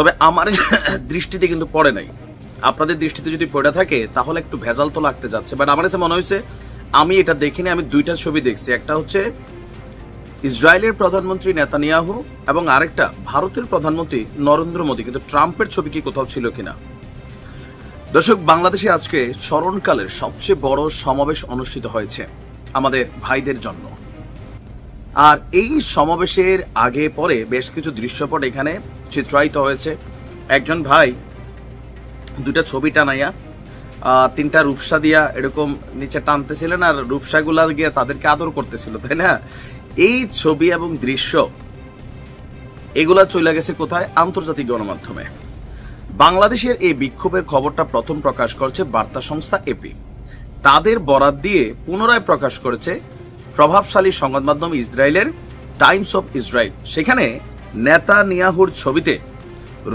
তবে আমার দৃষ্টিতে কিন্তু পড়ে নাই। আপনাদের দৃষ্টিতে যদি পড়ে থাকে তাহলে একটু ভেজাল তো লাগতে যাচ্ছে। বাট আমার কাছে মনে হয়েছে, আমি এটা দেখিনি, আমি দুইটা ছবি দেখছি। একটা হচ্ছে ইসরায়েলের প্রধানমন্ত্রী নেতানিয়াহু এবং আরেকটা ভারতের প্রধানমন্ত্রী নরেন্দ্র মোদী, কিন্তু ট্রাম্পের ছবি কি কোথাও ছিল কিনা। দর্শক, বাংলাদেশে আজকে স্মরণকালের সবচেয়ে বড় সমাবেশ অনুষ্ঠিত হয়েছে আমাদের ভাইদের জন্য। আর এই সমাবেশের আগে পরে বেশ কিছু দৃশ্যপট এখানে চিত্রায়িত হয়েছে। একজন ভাই দুটা ছবি টানাইয়া তিনটা রূপসা দিয়া এরকম নিচে টানতেছিলেন, আর রূপসাগুলা গিয়ে তাদেরকে আদর করতেছিল, তাই না? এই ছবি এবং দৃশ্য এগুলা চলে গেছে কোথায়? আন্তর্জাতিক গণমাধ্যমে। বাংলাদেশের এই বিক্ষোভের খবরটা প্রথম প্রকাশ করছে বার্তা সংস্থা এপি। তাদের বরাত দিয়ে পুনরায় প্রকাশ করেছে প্রভাবশালী সংবাদ মাধ্যম ইসরায়েলের টাইমস অফ ইসরায়েল। সেখানে নেতানিয়াহুর ছবিতে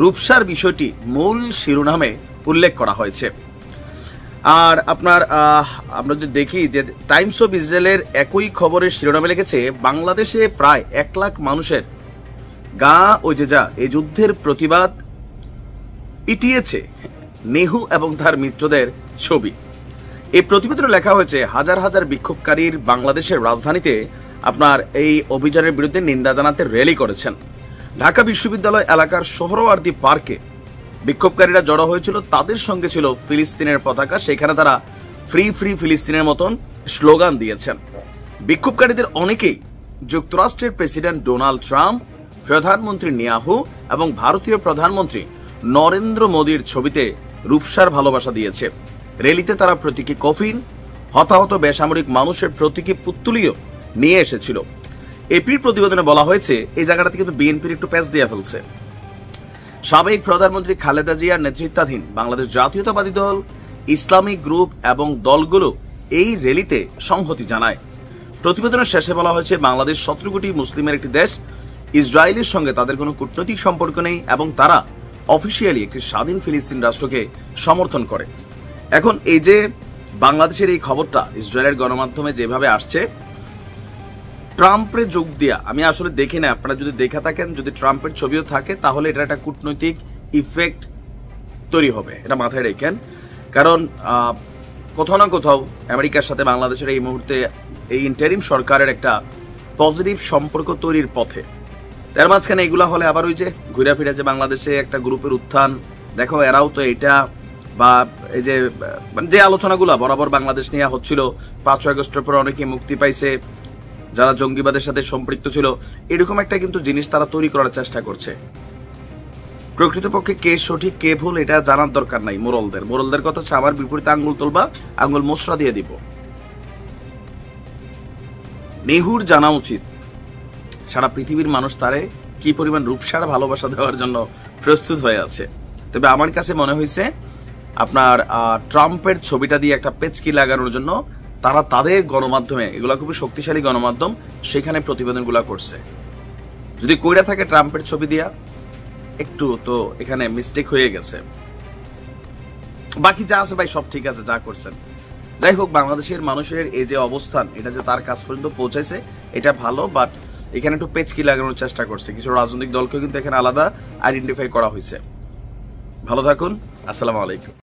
রূপসার বিষয়টি মূল শিরোনামে উল্লেখ করা হয়েছে। আর আমরা যদি দেখি যে টাইমস অফ ইসরায়েলের একই খবরের শিরোনামে লিখেছে, বাংলাদেশে প্রায় 1 লাখ মানুষের গা ও জেজা এই যুদ্ধের প্রতিবাদ পিটিয়েছে নেহু এবং তার মিত্রদের ছবি। এই প্রতিবেদনে লেখা হয়েছে, হাজার হাজার বিক্ষোভকারীর বাংলাদেশের রাজধানীতে এই অভিযানের বিরুদ্ধে নিন্দা জানাতে র্যালি করেছেন। ঢাকা বিশ্ববিদ্যালয় এলাকার সোহরাওয়ার্দী পার্কে বিক্ষোভকারীরা জড়ো হয়েছিল, তাদের সঙ্গে ছিল ফিলিস্তিনের পতাকা। সেখানে তারা ফ্রি ফ্রি ফিলিস্তিনের মতন স্লোগান দিয়েছেন। বিক্ষোভকারীদের অনেকেই যুক্তরাষ্ট্রের প্রেসিডেন্ট ডোনাল্ড ট্রাম্প, প্রধানমন্ত্রী নেতানিয়াহু এবং ভারতীয় প্রধানমন্ত্রী নরেন্দ্র মোদীর ছবিতে রূপসার ভালোবাসা দিয়েছে। র্যালিতে তারা প্রতীকী কফিন, হতাহত বেসামরিক মানুষের প্রতীকী পুত্তলিও নিয়ে এসেছিল। এপির প্রতিবেদনে বলা হয়েছে, এই জায়গাটাতে কিন্তু বিএনপির একটু প্যাচ দিয়ে ফেলছে। সাবেক প্রধানমন্ত্রী খালেদা জিয়ার নেতৃত্বাধীন বাংলাদেশ জাতীয়তাবাদী দল, ইসলামিক গ্রুপ এবং দলগুলো এই র্যালিতে সংহতি জানায়। প্রতিবেদনের শেষে বলা হয়েছে, বাংলাদেশ 17 কোটি মুসলিমের একটি দেশ, ইসরায়েলের সঙ্গে তাদের কোনো কূটনৈতিক সম্পর্ক নেই এবং তারা অফিসিয়ালি একটি স্বাধীন ফিলিস্তিন রাষ্ট্রকে সমর্থন করে। এখন এই যে বাংলাদেশের এই খবরটা ইসরায়েলের গণমাধ্যমে যেভাবে আসছে, ট্রাম্পের যোগ দিয়া আমি আসলে দেখি না। আপনারা যদি দেখে থাকেন, যদি ট্রাম্পের ছবিও থাকে, তাহলে এটা একটা কূটনৈতিক ইফেক্ট তৈরি হবে, এটা মাথায় রেখেন। কারণ কোথাও না কোথাও আমেরিকার সাথে বাংলাদেশের এই মুহূর্তে এই ইন্টারিম সরকারের একটা পজিটিভ সম্পর্ক তৈরির পথে। তার মাঝখানে এগুলা হলে আবার ওই যে ঘুরে ফিরে যে বাংলাদেশে একটা গ্রুপের উত্থান, দেখো এরাও তো এটা, বা এই যে আলোচনাগুলো বরাবর বাংলাদেশ নিয়ে হচ্ছিল, 5 আগস্টের পর অনেকে মুক্তি পাইছে যারা জঙ্গিবাদের সাথে সম্পৃক্ত ছিল, এরকম একটা কিন্তু জিনিস তারা তৈরি করার চেষ্টা করছে। প্রকৃতপক্ষে কে সঠিক কে ভুল এটা জানার দরকার নাই মোরলদের কথা হচ্ছে, আমার বিপরীতে আঙ্গুল তুলবা, আঙ্গুল মোচড়া দিয়ে দিব। নেহুর জানা উচিত সারা পৃথিবীর মানুষ তারে কি পরিমাণ রূপসার ভালোবাসা দেওয়ার জন্য প্রস্তুত হয়ে আছে। তবে আমার কাছে মনে হয়েছে ট্রাম্পের ছবিটা দিয়ে একটা পেচকি লাগানোর জন্য তারা তাদের গণমাধ্যমে, এগুলা খুবই শক্তিশালী গণমাধ্যম, সেখানে প্রতিবেদনগুলা করছে। যদি কইরা থাকে ট্রাম্পের ছবি দিয়া, একটু তো এখানে মিস্টেক হয়ে গেছে। বাকি যা আছে ভাই সব ঠিক আছে, যা করছেন। যাই হোক, বাংলাদেশের মানুষের এই যে অবস্থান, এটা যে তার কাছ পর্যন্ত পৌঁছাইছে এটা ভালো, বাট এখানে একটু পেচকি লাগানোর চেষ্টা করছে। কিছু রাজনৈতিক দলকে কিন্তু এখানে আলাদা আইডেন্টিফাই করা হয়েছে। ভালো থাকুন, আসসালামু আলাইকুম।